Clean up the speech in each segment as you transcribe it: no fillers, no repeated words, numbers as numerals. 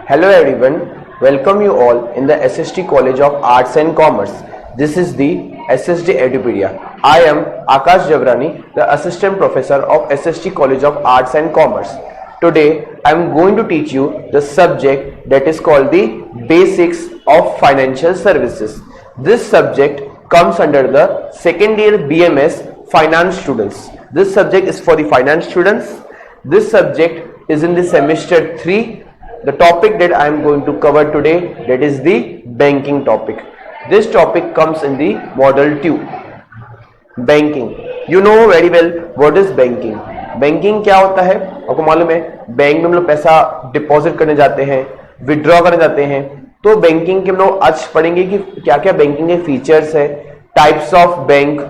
Hello everyone, welcome you all in the SST College of Arts and Commerce. This is the SSD Edupedia. I am Akash Jagrani, the Assistant Professor of SST College of Arts and Commerce. Today I am going to teach you the subject that is called the Basics of Financial Services. This subject comes under the second year BMS Finance students. This subject is for the finance students. This subject is in the semester 3. The topic that I am going to cover today, that is the banking topic. This topic comes in the model 2. Banking. You know very well what is banking. Banking क्या होता है आपको मालूम है? Bank में हम लोग पैसा डिपॉजिट करने जाते हैं, विड्रॉ करने जाते हैं. तो बैंकिंग के हम लोग आज पढ़ेंगे कि क्या क्या बैंकिंग के फीचर्स है, टाइप्स ऑफ बैंक,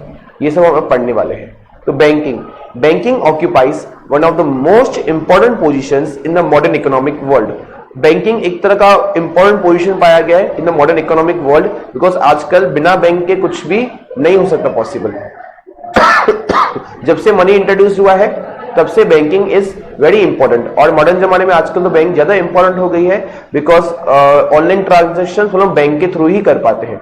ये सब हम पढ़ने वाले हैं. तो banking occupies one of the most important positions in the modern economic world. Banking एक तरह का इंपॉर्टेंट पोजीशन पाया गया है in the modern economic world, because आजकल बिना बैंक के कुछ भी नहीं हो सकता पॉसिबल. जब से मनी इंट्रोड्यूस हुआ है तब से बैंकिंग इज वेरी इंपॉर्टेंट. और मॉडर्न जमाने में आजकल तो बैंक ज्यादा इंपॉर्टेंट हो गई है, बिकॉज ऑनलाइन ट्रांजेक्शन हम लोग बैंक के थ्रू ही कर पाते हैं.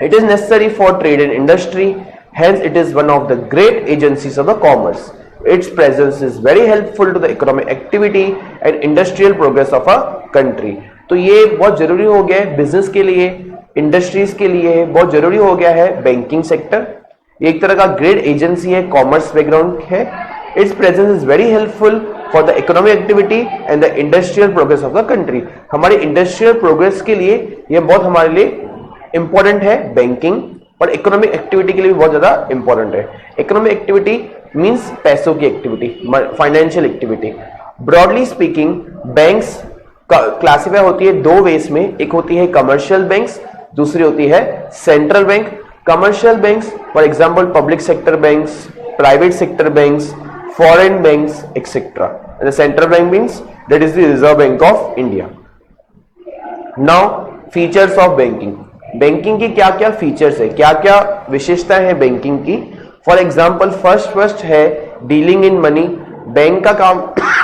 It is necessary for trade and industry. Hence, it is one of the great agencies of the commerce. Its presence is very helpful to the economic activity and industrial progress of a country. तो ये बहुत जरूरी हो गया है business के लिए, industries के लिए बहुत जरूरी हो गया है बैंकिंग सेक्टर. एक तरह का ग्रेट एजेंसी है, कॉमर्स बैकग्राउंड है. It's presence is very helpful for the economic activity and the industrial progress of the country. हमारे इंडस्ट्रियल प्रोग्रेस के लिए ये बहुत हमारे लिए इंपॉर्टेंट है बैंकिंग, और इकोनॉमिक एक्टिविटी के लिए भी बहुत ज्यादा इंपॉर्टेंट है. इकोनॉमिक एक्टिविटी मींस पैसों की activity, financial activity. Broadly speaking banks classify होती है दो वेज में. एक होती है कमर्शियल बैंक्स, दूसरी होती है central bank. Commercial banks for example public sector banks, private sector banks, foreign banks etcetera. The central bank means that is the reserve bank of India. Now features of banking. Banking की क्या क्या features है, क्या क्या विशेषताएं हैं banking की. For example first है डीलिंग इन मनी. बैंक का काम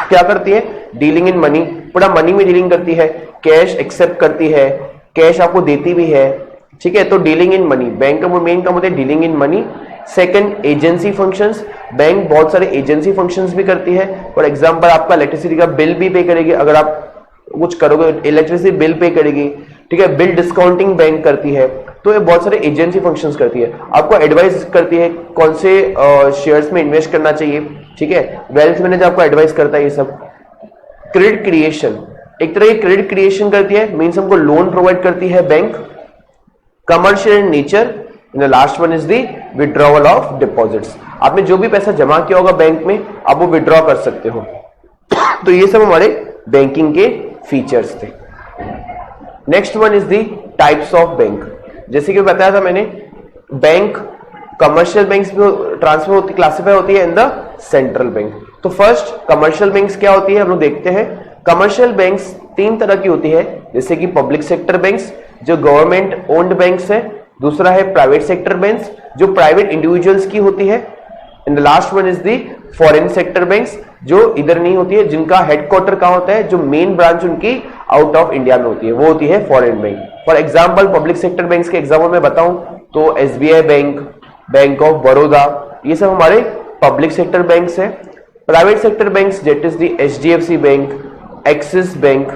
क्या करती है? Dealing in money. पूरा मनी में डीलिंग करती है, कैश एक्सेप्ट करती है, कैश आपको देती भी है. ठीक है, तो डीलिंग इन मनी बैंक का मेन काम होता है, dealing in money. Second agency functions. Bank बहुत सारे एजेंसी फंक्शंस भी करती है. फॉर एग्जाम्पल आपका इलेक्ट्रिसिटी का बिल भी पे करेगी, अगर आप कुछ करोगे इलेक्ट्रिसिटी बिल पे करेगी. ठीक है, बिल डिस्काउंटिंग बैंक करती है. तो ये बहुत सारे एजेंसी फंक्शंस करती है. आपको एडवाइस करती है कौन से शेयर्स में इन्वेस्ट करना चाहिए. ठीक है, वेल्थ मैनेजर आपको एडवाइस करता है ये सब. क्रेडिट क्रिएशन, एक तरह की क्रेडिट क्रिएशन करती है, मींस हमको लोन प्रोवाइड करती है bank. Commercial in nature. The last one is the withdrawal of deposits. आपने जो भी पैसा जमा किया होगा बैंक में, आप वो विड्रॉ कर सकते हो. तो ये सब हमारे बैंकिंग के फीचर्स थे. Next one is the types of bank. जैसे कि बताया था मैंने, बैंक कमर्शियल बैंक्स में ट्रांसफर होती, क्लासिफाई होती है इन द सेंट्रल बैंक. तो फर्स्ट कमर्शियल बैंक्स क्या होती है हम लोग देखते हैं. कमर्शियल बैंक्स तीन तरह की होती है, जैसे कि पब्लिक सेक्टर बैंक्स जो गवर्नमेंट ओन्ड बैंक्स है. दूसरा है प्राइवेट सेक्टर बैंक्स जो प्राइवेट इंडिविजुअल्स की होती है. And the last one is the foreign sector banks जो इधर नहीं होती है, जिनका हेडक्वार्टर कहां होता है, जो मेन ब्रांच उनकी आउट ऑफ इंडिया में होती है, वो होती है foreign bank. For example public sector banks के एग्जांपल में बताऊं तो SBI bank, bank of Baroda, ये सब हमारे पब्लिक सेक्टर बैंक्स है. Private sector banks that is the HDFC bank, axis bank,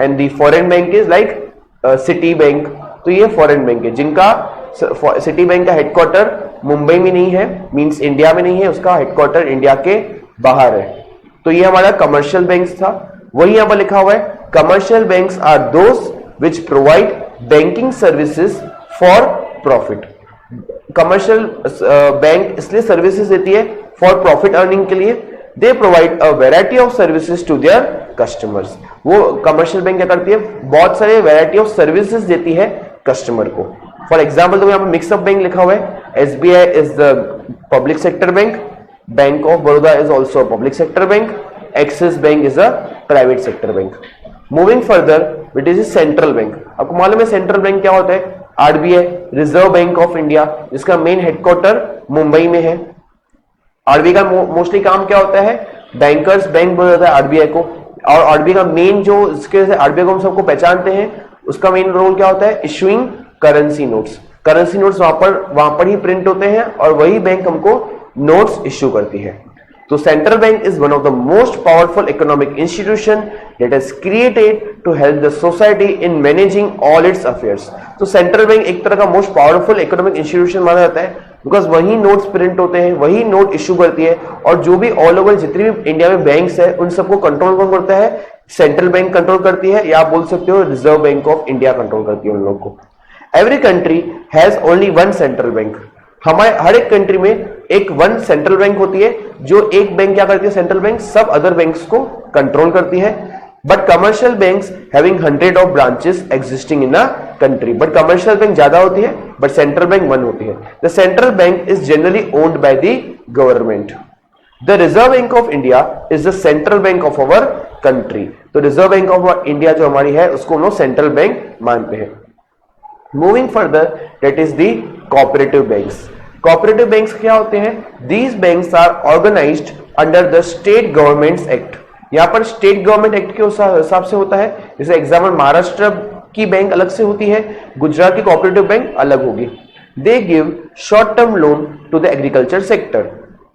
and the foreign bank is like city bank. तो ये फॉरेन बैंक है जिनका सिटी बैंक का हेडक्वार्टर मुंबई में नहीं है, मींस इंडिया में नहीं है, उसका हेडक्वार्टर इंडिया के बाहर है. तो ये हमारा कमर्शियल बैंक्स था. वही यहां पर लिखा हुआ है, commercial banks are those which provide banking services for profit. Commercial bank इसलिए सर्विसेज देती है फॉर प्रॉफिट अर्निंग के लिए. They provide a variety of services to their customers. वो कमर्शियल बैंक क्या करती है, बहुत सारे वैरायटी ऑफ सर्विसेज देती है कस्टमर को. फॉर एग्जाम्पल तो यहाँ पर मिक्सअप बैंक लिखा हुआ है. SBI is the public sector bank, bank of Baroda is also public sector bank, axis bank is a private sector bank. Moving further, it is central bank. आपको मालूम है सेंट्रल बैंक क्या होता है? RBI, reserve bank of India, जिसका main headquarter Mumbai में है. RBI का मोस्टली काम क्या होता है? बैंकर्स बैंक बोला जाता है आरबीआई को. और आरबीआई का मेन जो इसके आरबीआई को हम सबको पहचानते हैं, उसका मेन रोल क्या होता है? Issuing currency notes. Currency notes वहां पर ही प्रिंट होते हैं और वही बैंक हमको नोट्स इश्यू करती है। तो central bank is one of the most powerful economic institution that is created to help the society in managing all its affairs. तो सेंट्रल बैंक एक तरह का मोस्ट पावरफुल इकोनॉमिक इंस्टीट्यूशन माना जाता है, बिकॉज वही नोट्स प्रिंट होते हैं, वही नोट इश्यू करती है, और जो भी ऑल ओवर जितनी भी इंडिया में बैंक्स है उन सबको कंट्रोल कौन करता है? सेंट्रल बैंक कंट्रोल करती है, या आप बोल सकते हो reserve bank of India control करती है उन लोग को। Every country has only one central bank. हमारे हर एक कंट्री में एक वन सेंट्रल बैंक होती है, जो एक बैंक क्या करती है? सेंट्रल बैंक सब अदर बैंक्स को कंट्रोल करती है। But commercial banks having 100 of branches existing in a country, but commercial bank ज्यादा होती है, बट सेंट्रल बैंक वन होती है। The central bank is generally owned by the government. The reserve bank of India is the central bank of our country. तो reserve bank of India जो हमारी है उसको हम लोग सेंट्रल बैंक मानते हैं। Moving further, that is the cooperative banks. Cooperative banks क्या होते हैं? These banks are organized under the State Governments Act. यहाँ पर स्टेट गवर्नमेंट एक्ट के हिसाब से होता है। जैसे एग्जाम्पल महाराष्ट्र की बैंक अलग से होती है, गुजरात की कोऑपरेटिव बैंक अलग होगी। They give short term loan to the agriculture sector.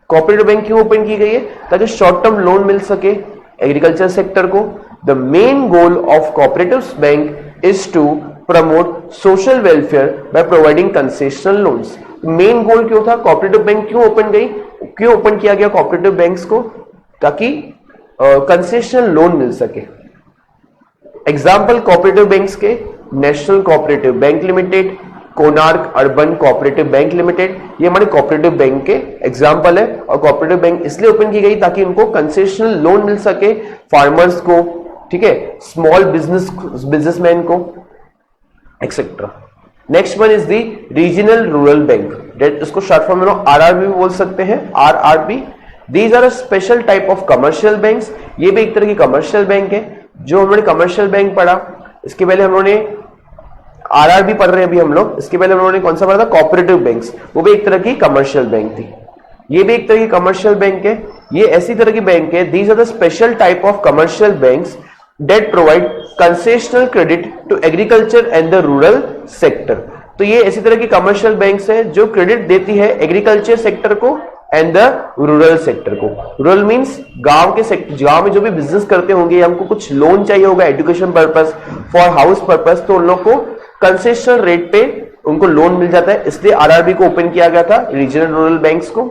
Cooperative bank क्यों ओपन की गई है? ताकि शॉर्ट टर्म लोन मिल सके एग्रीकल्चर सेक्टर को। The main goal of cooperative bank is to promote social welfare by providing concessional loans. Main goal क्यों था? कोऑपरेटिव बैंक क्यों ओपन किया गया कोऑपरेटिव बैंक्स को? ताकि कंसेशनल लोन मिल सके। एग्जाम्पल कोऑपरेटिव बैंक्स के national cooperative bank limited, Konark urban cooperative bank limited, ये हमारे कोऑपरेटिव बैंक के एग्जाम्पल है। और कोऑपरेटिव बैंक इसलिए ओपन की गई ताकि उनको कंसेशनल लोन मिल सके फार्मर्स को, ठीक है, स्मॉल बिजनेसमैन को, etcetera. Next one is the regional rural bank, that इसको शॉर्ट फॉर्म में आरआरबी भी बोल सकते हैं, RRB. These are a special type of commercial banks. ये भी एक तरह की कमर्शियल बैंक है। जो हमने कमर्शियल बैंक पढ़ा, इसके पहले हम लोगों ने आरआरबी पढ़ रहे हैं अभी हम लोग, इसके पहले हम लोगों ने कौन सा पढ़ा था? कोऑपरेटिव बैंक्स, वो भी एक तरह की कमर्शियल बैंक थी। ये भी एक तरह की कमर्शियल बैंक है। ये ऐसी तरह की बैंक है, these are the special type of commercial banks that provide concessional credit to agriculture and the rural sector। तो ये ऐसी तरह की कमर्शियल बैंक्स है जो क्रेडिट देती है एग्रीकल्चर सेक्टर को एंड द रूरल सेक्टर को। रूरल मींस गांव में जो भी बिजनेस करते होंगे, हमको कुछ लोन चाहिए होगा education purpose, for house purpose, तो उन लोग को कंसेशनल रेट पे उनको लोन मिल जाता है। इसलिए आरआरबी को ओपन किया गया था, रीजनल रूरल बैंक्स को।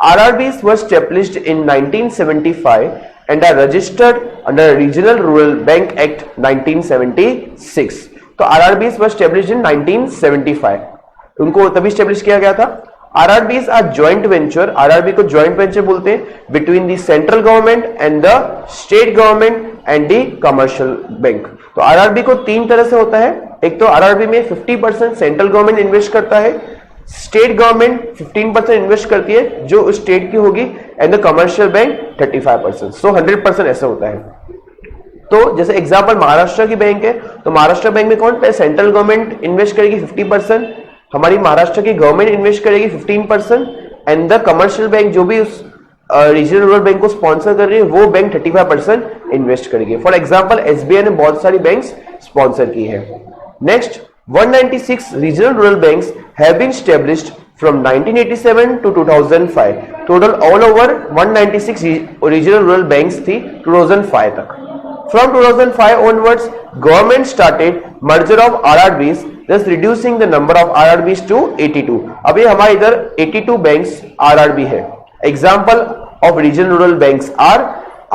RRBs were established in 1975 and are registered under Regional Rural Bank Act 1976। तो RRBs were established in 1975, उनको तभी स्टेब्लिश किया गया था। RRBs are joint venture, RRB को joint venture बोलते हैं between the central government and the state government and the commercial bank। तो RRB को तीन तरह से होता है। एक तो RRB में 50% सेंट्रल गवर्नमेंट इन्वेस्ट करता है, स्टेट गवर्नमेंट 15% इन्वेस्ट करती है जो स्टेट की होगी, एंड द कमर्शियल बैंक 35%। सो 100% ऐसा होता है। तो जैसे एग्जांपल महाराष्ट्र की बैंक है, तो महाराष्ट्र बैंक में कौन? सेंट्रल गवर्नमेंट इन्वेस्ट करेगी 50%, हमारी महाराष्ट्र की गवर्नमेंट इन्वेस्ट करेगी 15%, एंड द कमर्शियल बैंक जो भी उस रीजनल रूरल बैंक को स्पॉन्सर कर रही है वो बैंक 35% इन्वेस्ट करेगी। फॉर एग्जांपल एसबीआई ने बहुत सारी बैंक्स स्पॉन्सर की है। Next, 196 regional rural banks have been established from 1987 to 2005। Total all over 196 regional rural banks थी 2005 तक। From 2005 onwards, government started merger of RRBs, thus reducing the number of RRBs to 82। अभी हमारे इधर 82 banks RRB है। Example of regional rural banks are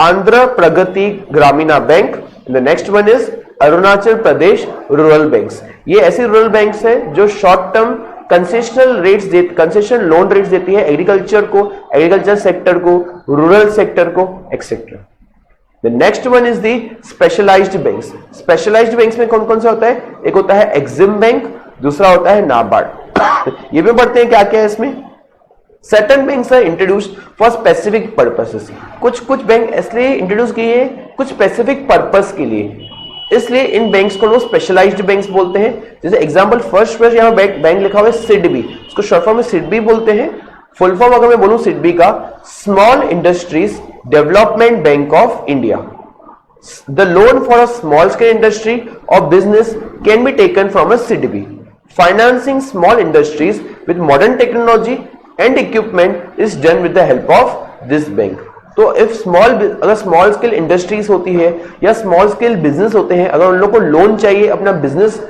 Andhra Pragati Gramina Bank, and the next one is Arunachal Pradesh rural banks. ये ऐसी rural banks है जो short term concession loan rates देती है एग्रीकल्चर को, एग्रीकल्चर सेक्टर को, रूरल सेक्टर को, etcetera. The next one is the specialized banks. Specialized banks में कौन कौन सा होता है? एक होता है एग्जिम बैंक, दूसरा होता है नाबार्ड। ये भी पढ़ते हैं क्या क्या है इसमें। Certain banks are introduced for specific purposes. कुछ बैंक इसलिए इंट्रोड्यूस किए हैं कुछ स्पेसिफिक पर्पस के लिए, इसलिए इन बैंक्स को लोग स्पेशलाइज्ड बैंक्स बोलते हैं। जैसे एग्जांपल फर्स्ट यहाँ बैंक लिखा हुआ है सिडबी, उसको शॉर्ट फॉर्म में सिडबी बोलते हैं। फुल फॉर्म अगर मैं बोलूं सिडबी का, small industries development bank of India. The loan for a small scale industry or business can be taken from a CDB. Financing small industries with modern technology and equipment is done with the help of this bank. तो अगर small scale industries होती है या small scale business होते हैं, अगर उन लोग को लोन चाहिए अपना बिजनेस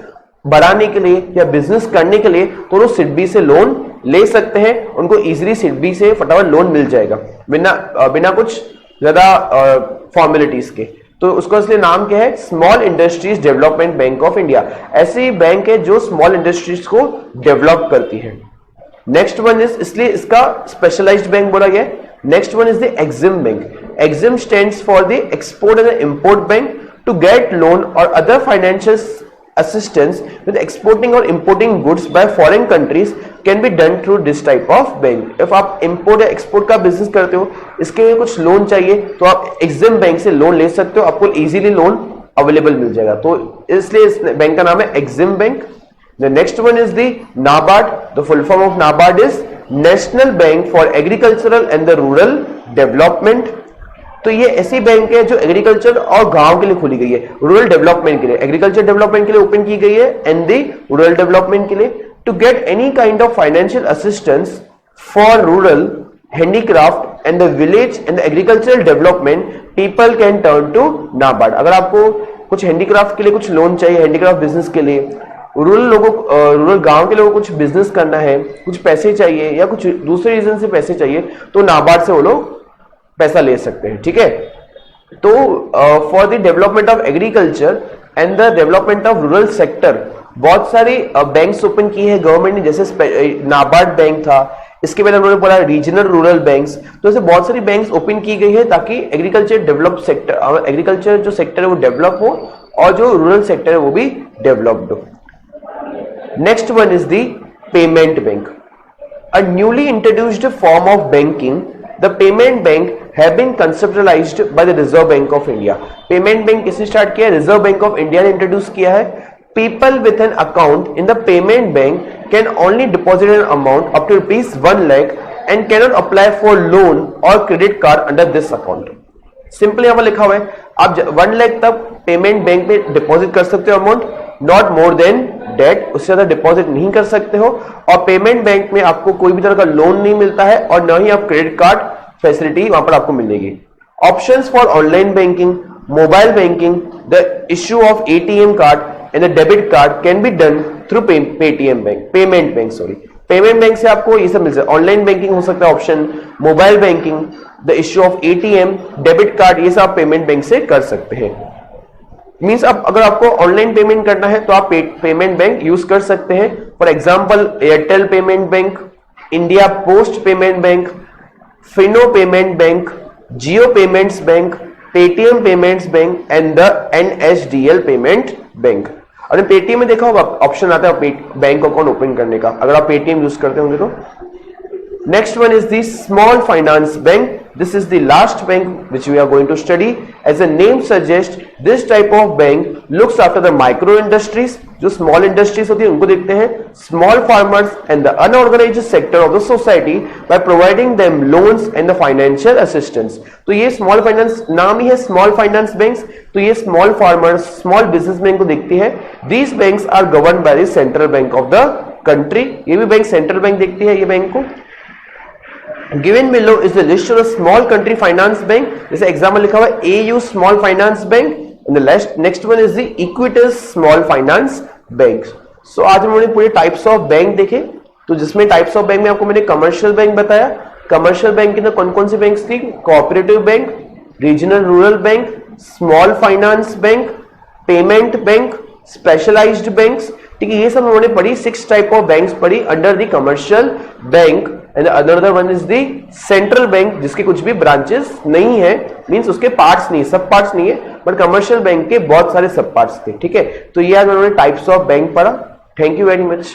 बढ़ाने के लिए या बिजनेस करने के लिए, तो वो सिडबी से लोन ले सकते हैं. उनको इजीली सिडबी से फटाफट लोन मिल जाएगा बिना कुछ ज्यादा फॉर्मेलिटीज के. तो उसका इसलिए नाम क्या है? Small industries development bank of India. ऐसी बैंक है जो स्मॉल इंडस्ट्रीज को डेवलप करती है. नेक्स्ट वन इज, इसलिए इसका स्पेशलाइज्ड बैंक बोला गया. Next one is the EXIM bank. EXIM stands for the export and import bank. To get loan और other financial assistance with exporting or importing goods by foreign countries can be done through this type of bank. if आप import या export का business करते हो, इसके लिए कुछ loan चाहिए तो आप एक्सिम बैंक से लोन ले सकते हो, आपको इजीली लोन अवेलेबल मिल जाएगा. तो इसलिए इस बैंक का नाम है Exim bank. The next one is the NABARD. The full form of NABARD is National Bank for Agricultural and the Rural Development. तो ये ऐसी बैंक है जो एग्रीकल्चर और गांव के लिए खोली गई है, रूरल डेवलपमेंट के लिए. एग्रीकल्चर डेवलपमेंट के लिए ओपन की गई है एंड दी रूरल डेवलपमेंट के लिए. To get any kind of financial assistance for rural handicraft and the village and the agricultural development, people can turn to NABARD. अगर आपको कुछ हैंडीक्राफ्ट के लिए कुछ लोन चाहिए, हैंडीक्राफ्ट बिजनेस के लिए, रूरल गांव के लोगों को कुछ बिजनेस करना है, कुछ पैसे चाहिए या कुछ दूसरे रीजन से पैसे चाहिए, तो नाबार्ड से वो लोग पैसा ले सकते हैं. ठीक है. तो for the development of agriculture and the development of rural sector बहुत सारी बैंक्स ओपन की है गवर्नमेंट ने. जैसे नाबार्ड बैंक था, इसके पहले उन्होंने बोला रीजनल रूरल बैंक्स. तो ऐसे बहुत सारी बैंक्स ओपन की गई है ताकि एग्रीकल्चर डेवलप सेक्टर, एग्रीकल्चर जो सेक्टर है वो डेवलप हो और जो रूरल सेक्टर है वो भी डेवलप्ड हो. Next one is the payment bank. A newly introduced form of banking, the payment bank have been conceptualized by the Reserve Bank of India. Payment bank किसने स्टार्ट किया? Reserve Bank of India ने introduce किया है. People with an account in the payment bank can only deposit an amount up to ₹1 lakh and cannot apply for loan or credit card under this account. Simply यहाँ पर लिखा हुआ है आप 1 लाख तक पेमेंट बैंक में डिपॉजिट कर सकते हो amount, not more than that, उससे ज्यादा डिपॉजिट नहीं कर सकते हो. और पेमेंट बैंक में आपको कोई भी तरह का लोन नहीं मिलता है और न ही आप क्रेडिट कार्ड फैसिलिटी वहां पर आपको मिलेगी. Options for online banking, mobile banking, the issue of ATM card and the debit card can be done through Paytm bank, payment bank sorry. Payment bank से आपको ये सब मिल सकता है. ऑनलाइन बैंकिंग हो सकता है option, mobile banking, the issue of ATM, debit card, ये सब आप पेमेंट बैंक से कर सकते हैं. मीन्स अब अगर आपको ऑनलाइन पेमेंट करना है तो आप पेमेंट बैंक यूज कर सकते हैं. For example Airtel payment bank, India post payment bank, Fino payment bank, Jio payments bank, Paytm payments bank and the NSDL payment bank. और पेटीएम में देखा होगा ऑप्शन आता है बैंक अकाउंट ओपन करने का, अगर आप पेटीएम यूज करते होंगे तो. Next one is the small finance bank. This is the last bank which we are going to study. As the name suggests, this type of bank looks after the micro industries. जो small industries होती है उनको देखते हैं, small farmers and the unorganized sector of the society by providing them loans and the financial assistance. तो ये small finance नाम ही है small finance banks. तो ये small farmers, small businessmen को देखती है. These banks are governed by the central bank of the country. ये भी बैंक central bank देखती है ये बैंक को. Given below is the list of the small country finance bank. जैसे एग्जाम्पल लिखा हुआ है AU small finance bank and the next one is the Equitas small finance bank. So आज हमने पूरे टाइप्स ऑफ बैंक देखे. तो जिसमें टाइप्स ऑफ बैंक में आपको मैंने कमर्शियल बैंक बताया. कमर्शियल बैंक के अंदर कौन कौन सी बैंक्स थी? Cooperative bank, regional rural bank, small finance bank, payment bank, specialised banks. ठीक है, ये सब उन्होंने पढ़ी. 6 टाइप ऑफ बैंक्स पढ़ी under the commercial bank. And another one is the central bank जिसके कुछ भी ब्रांचेस नहीं है, मींस उसके पार्ट्स नहीं, सब पार्ट्स नहीं है, बट कमर्शियल बैंक के बहुत सारे सब पार्ट्स थे. ठीक है, तो ये आज उन्होंने टाइप्स ऑफ बैंक पढ़ा. Thank you very much.